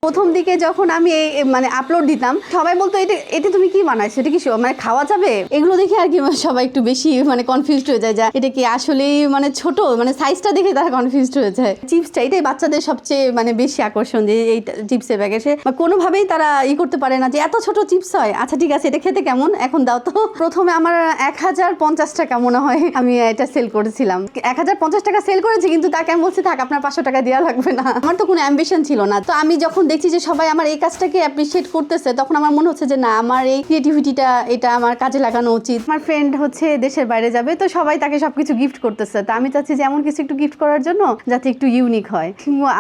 প্রথম দিকে যখন আমি মানে আপলোড দিতাম সবাই বলতো এটা তুমি কি বানাইছো, এটা কি মানে খাওয়া যাবে, এগুলো দেখে আর কি সবাই একটু বেশি মানে কনফিউজড হয়ে যায় যে এটা কি আসলেই মানে ছোট, মানে সাইজটা দেখে তারা কনফিউজড হয়ে যায়। চিপসটা এটাই বাচ্চাদের সবচেয়ে মানে বেশি আকর্ষণ, যে এই চিপসের ব্যাগে সে কোনোভাবেই তারা করতে পারে না যে এত ছোট চিপস হয়। আচ্ছা ঠিক আছে, এটা খেতে কেমন এখন দাও তো। প্রথমে আমার 1050 টাকা মনে হয় আমি এটা সেল করেছিলাম, 1050 টাকা সেল করেছি, কিন্তু তাকে আমি বলছি থাক আপনার 500 টাকা দেওয়া লাগবে না। আমার তো কোনো অ্যাম্বিশন ছিল না। তো আমি যখন দেখছি যে সবাই আমার এই কাজটাকে অ্যাপ্রিশিয়েট করতেছে, তখন আমার মনে হচ্ছে যে না, আমার এই ক্রিয়েটিভিটিটা এটা আমার কাজে লাগানো উচিত। আমার ফ্রেন্ড হচ্ছে দেশের বাইরে যাবে, তো সবাই তাকে সবকিছু গিফট করতেছে, তো আমি চাচ্ছি যে এমন কিছু একটু গিফট করার জন্য যাতে একটু ইউনিক হয়।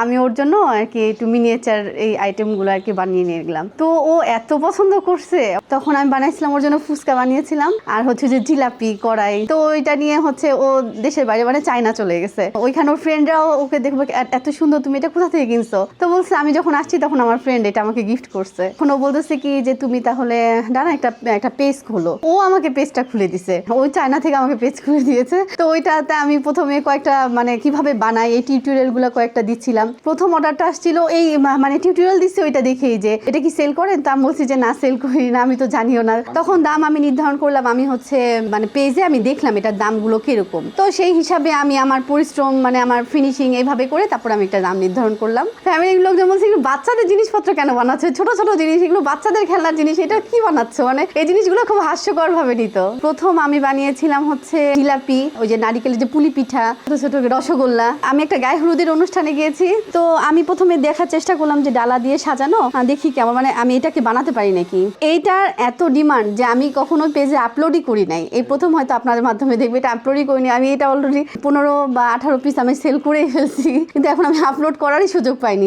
আমি ওর জন্য আর কি একটু মিনিয়েচার এই আইটেমগুলো আর কি বানিয়ে নিয়ে গেলাম। তো ও এত পছন্দ করছে, তখন আমি বানাইছিলাম ওর জন্য ফুচকা বানিয়েছিলাম, আর হচ্ছে যে জিলাপি কড়াই। তো ওইটা নিয়ে হচ্ছে ও দেশের বাইরে মানে চায়না চলে গেছে, ওইখানে ওর ফ্রেন্ডরাও ওকে দেখবো এত সুন্দর, তুমি এটা কোথা থেকে কিনছো। তো বলছে আমি যখন আসছি তখন আমার ফ্রেন্ড এটা আমাকে গিফট করছে। এখন ও বলতেছে কি যে তুমি তাহলে ডানা একটা পেজ খোলো। ও আমাকে পেজটা খুলে দিছে, ওই চায়না থেকে আমাকে পেজ খুলে দিয়েছে। তো ওইটাতে আমি প্রথমে কয়েকটা মানে কিভাবে বানাই এই টিউটোরিয়াল গুলো কয়েকটা দিচ্ছিলাম। প্রথম অর্ডারটা আসছিল এই মানে টিউটোরিয়াল দিচ্ছি ওইটা দেখেই যে এটা কি সেল করেন, তা আমি বলছি যে না সেল করি না, আমি তো জানিও না। তখন দাম আমি নির্ধারণ করলাম, আমি হচ্ছে মানে পেজে আমি দেখলাম এটার দামগুলো কিরকম, তো সেই হিসাবে আমি আমার পরিশ্রম মানে আমার ফিনিশিং এইভাবে করে তারপর আমি একটা দাম নির্ধারণ করলাম। ফ্যামিলির লোকজন বলছে বাচ্চাদের জিনিসপত্র কেন বানাচ্ছে, ছোট ছোট জিনিস, এগুলো বাচ্চাদের খেলনার জিনিস, এটা কি বানাচ্ছ, মানে এই জিনিসগুলো খুব হাস্যকর ভাবে নিত। প্রথম আমি বানিয়েছিলাম হচ্ছে জিলাপি, ওই যে নারিকেলের যে পুলি পিঠা, ছোট ছোট রসগোল্লা। আমি একটা গায়ে হলুদের অনুষ্ঠানে গিয়েছি, তো আমি প্রথমে দেখার চেষ্টা করলাম যে ডালা দিয়ে সাজানো, দেখি কেমন, মানে আমি এটাকে বানাতে পারি নাকি। এইটার এত ডিমান্ড যে আমি কখনো পেজে আপলোডই করি নাই, এই প্রথম হয়তো আপনাদের মাধ্যমে দেখবে, এটা আপলোডই করিনি আমি। এটা অলরেডি 15 বা 18 পিস আমি সেল করে ফেলছি, কিন্তু এখন আমি আপলোড করারই সুযোগ পাইনি।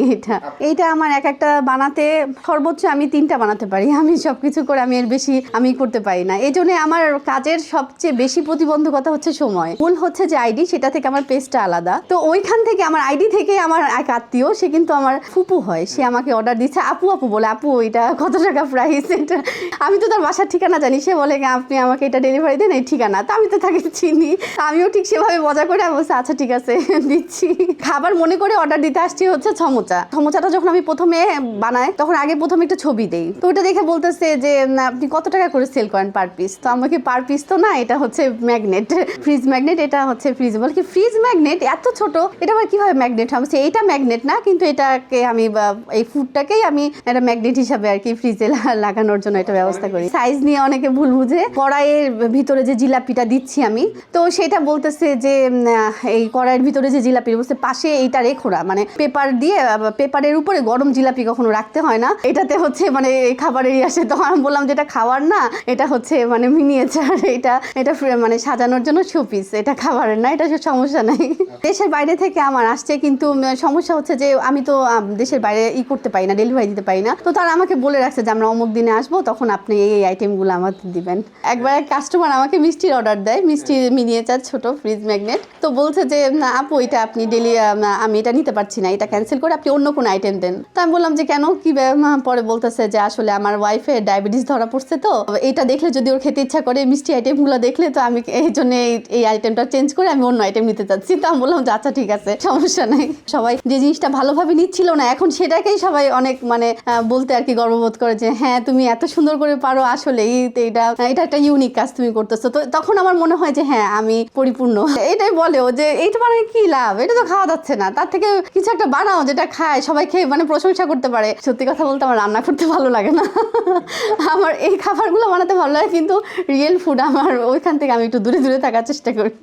এইটা আমার একটা বানাতে সর্বোচ্চ আমি 3টা বানাতে পারি, আমি সবকিছু করে আমি এর বেশি আমি করতে পারি না। এই জন্য আমার কাজের সবচেয়ে বেশি প্রতিবন্ধকতা হচ্ছে সময়। মূল হচ্ছে যে আইডি, সেটা থেকে আমার পেজটা আলাদা, তো ওইখান থেকে আমার আইডি থেকে আমার এক আত্মীয়, সে কিন্তু আমার ফুপু হয়, সে আমাকে অর্ডার দিচ্ছে, আপু আপু বলে, আপু এটা কত টাকা প্রাইস, এটা আমি তো তার বাসার ঠিকানা জানি, সে বলে আপনি আমাকে এটা ডেলিভারি দেন এই ঠিকানা, তো আমি তো তাকে চিনি, আমিও ঠিক সেভাবে মজা করে আমি বলছি আচ্ছা ঠিক আছে দিচ্ছি। খাবার মনে করে অর্ডার দিতে আসছি হচ্ছে সমোচাটা যখন আমি প্রথমে বানাই তখন আগে প্রথমে একটা ছবি দেই, তো ওটা দেখে বলতেছে যে আপনি কত টাকা করে সেল করেন পার পিস, তো আমাকে পার পিস তো না, এটা হচ্ছে ম্যাগনেট, ফ্রিজ ম্যাগনেট, এটা হচ্ছে ফ্রিজ, বল কি ফ্রিজ ম্যাগনেট এত ছোট, এটা আবার কিভাবে ম্যাগনেট হচ্ছে, এইটা ম্যাগনেট না, কিন্তু এটাকে আমি এই ফুডটাকেই আমি একটা ম্যাগনেট হিসাবে আর কি ফ্রিজে লাগানোর জন্য এটা ব্যবস্থা করি। সাইজ নিয়ে অনেকে ভুল বুঝে, কড়াইয়ের ভিতরে যে জিলাপিটা দিচ্ছি আমি, তো সেটা বলতেছে যে এই কড়াইয়ের ভিতরে যে জিলাপি বলছে পাশে এইটা রেখো না, মানে পেপার দিয়ে, পেপারের উপরে গরম জিলাপি কখনো রাখতে হয় না, এটাতে হচ্ছে মানে খাবারেরই আসে। তো আমি বললাম যে এটা খাবার না, এটা হচ্ছে মানে মিনিয়েচার, এটা মানে সাজানোর জন্য শোপিস, এটা খাবারের না, এটা সমস্যা নাই। দেশের বাইরে থেকে আমার আসছে, কিন্তু সমস্যা হচ্ছে যে আমি তো দেশের বাইরে করতে পারি না, ডেলিভারি দিতে পারি না, তো তারা আমাকে বলে রাখছে যে আমরা অমুক দিনে আসবো, তখন আপনি এই আইটেমগুলো আমাকে দিবেন। একবার এক কাস্টমার আমাকে মিষ্টির অর্ডার দেয়, মিষ্টি মিনিয়েচার ছোট ফ্রিজ ম্যাগনেট, তো বলছে যে আপু এটা আপনি আমি এটা নিতে পারছি না, এটা ক্যান্সেল করে আপনি অন্য কোনো আইটেম দেন। তো আমি বললাম যে কেন, কি পরে বলতেছে যে আসলে আমার ওয়াইফের ডায়াবেটিস ধরা পড়ছে, তো এটা দেখলে যদি ওর খেতে ইচ্ছা করে মিষ্টি আইটেমগুলো দেখলে, তো আমি এই জন্য এই আইটেমটা চেঞ্জ করে আমি অন্য আইটেম নিতে চাচ্ছি। তো আমি বললাম যে আচ্ছা ঠিক আছে, সমস্যা নাই। সবাই যে জিনিসটা ভালোভাবে নিচ্ছিল না, এখন সেটাকেই সবাই অনেক মানে বলতে আর কি গর্ববোধ করে যে হ্যাঁ তুমি এত সুন্দর করে পারো, আসলে এটা একটা ইউনিক কাজ তুমি করতেছো। তো তখন আমার মনে হয় যে হ্যাঁ আমি পরিপূর্ণ। এটাই বলেও যে এইটা মানে কি লাভ, এটা তো খাওয়া যাচ্ছে না, তার থেকে কিছু একটা বানাও যেটা খায় সবাই খেয়ে মানে প্রশংসা করতে পারে। সত্যি কথা বলতে আমার রান্না করতে ভালো লাগে না, আমার এই খাবারগুলো বানাতে ভালো লাগে, কিন্তু রিয়েল ফুড আমার ওইখান থেকে আমি একটু দূরে দূরে থাকার চেষ্টা করি।